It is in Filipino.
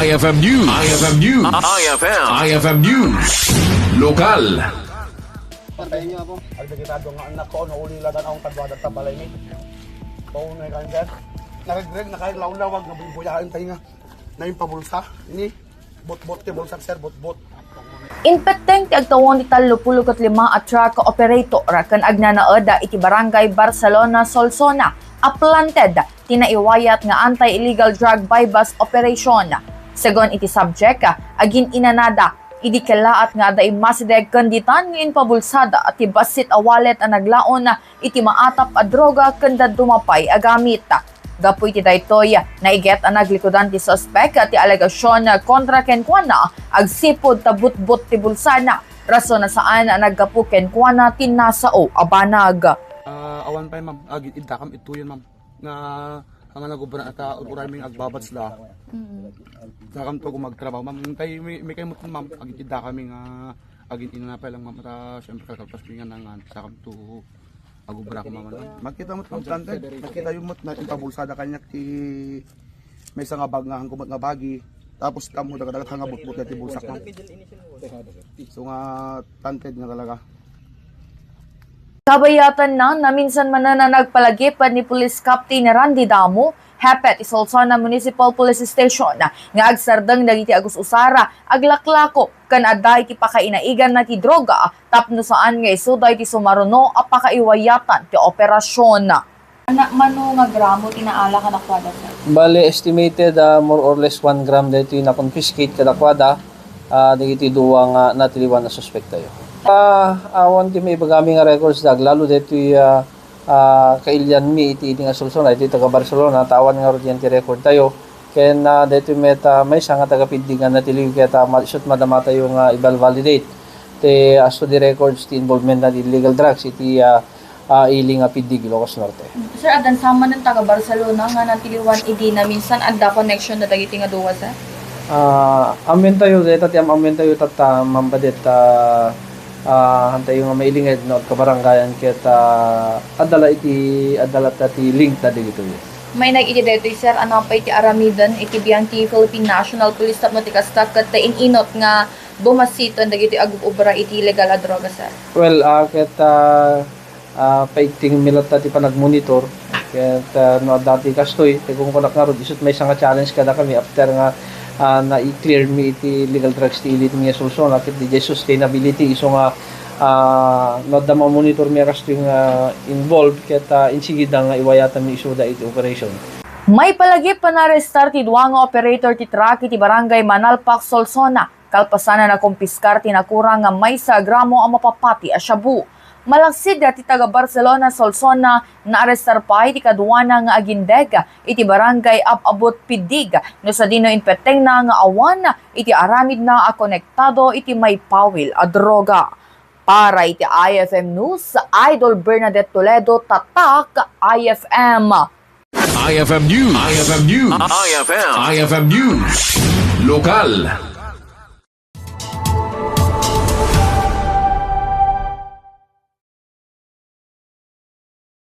IFM News. IFM News. IFM News. Lokal. Patayin niyo ako. Agdagitado nga anak ko, nauliladan akong kadwadan sa balay ni. Paunay ka dyan. Nakagreg, nakailaw-lawag, nabibuyahan tayo nga. Na yung pabulsa. Ini, bot-bot, bulsak sir, bot-bot. Inpeteng ti agtawon ni Natiliw 5 at truck operator kan agnanaoda iti barangay Solsona, Solsona, aplanted tinaiwayat nga anti-illegal drug bypass operation. Segon iti subject, agin inanada idi kalaat nga da imasideg kanditan nga inpabulsada at ibasit a wallet a naglaon na iti maatap a droga kanda dumapay a gamit. Gapoy ti daytoy naiget ang naglikodan ti suspect at ti alegasyon kontra kenkwana agsipod tabut-but ti bulsana rason na saan naggapu kenkwana tinasao abanag. Awan pa ma'am, idakam ito yun ma'am. Nga ang nagubra at uray ming agbabats la. Dakam to kung magtrabaho ma'am. May kayo ma'am, idakam nga agin inanapay lang ma'am at syempre kakapos pingan ng dakam to agubra ko ma'am. Makita mo ma'am tante, nakita yung na pabulsada kanya ti may isang abag nga ang kumot nga bagi. Tapos kamo dagat nga butbut na ti bulsak ma'am. So nga tanted nga talaga. Kabayatan na minsan man na nagpalagipan ni Police Captain Randy Damo, hepet Solsona Municipal Police Station nga agsardeng dagiti agus usara aglaklako kan adda iti pakainaigan na ti droga tapno saan nga isuday ti sumaruno a pakaiwayatan ti operasyon. Anak mano nga gramo tinaala ka nakwada sir? Bale estimated more or less 1 gram dito na confiscate kada kwada dagiti duwa nga natiliwan na suspect tayo. Awan ti may bagami nga records lalo dito kailyan mi iti nga Solsona iti taga Barcelona tawan nga rodyan ti record tayo ken dito may nga taga pidingan Natiliw kaya shoot madamata yung ibal validate ti asto di records ti involvement na illegal drugs iti iling pidig Ilocos Norte. Sir, adan sama ng taga Barcelona nga natiliwan idi na minsan adda connection na dagiti nga duwa sir? Amen tayo dito ti amen tayo tata mambadet hantay yung mailinged no kabarangayan kita adala ti link ta dito. May nag-iti dito sir ano pa iti aramidan iti biyang ti Philippine National Police tap no ti kastak ket inot nga bumasiton dagiti agubra iti illegal a droga sir. Well kita paiting milata ti panagmonitor ket no dati kastoy ti kung kunak nga rod isut may nga challenge kada kami after nga na i-clear mi iti legal drugs ti ilit mi Solsona ket di sustainability iso nga no da monitor mi kasto yung involved ket insigida nga iwayatan mi isuda iti operation. May palagip pa na restar ti duwa nga operator ti truck iti barangay Manalpak, Solsona. Kalpasan na kumpiskar ti nakurang nga may sa gramo ang mapapati a shabu. Malaksid ti taga Barcelona, Solsona na arestar pa iti kaduana nga agindeg iti barangay abot pidig no sa dino inpeteng na nga awan iti aramid na a konektado iti may pawil a droga. Para iti IFM News, Idol Bernadette Toledo, Tatak, IFM. IFM News. IFM News. IFM News. Lokal.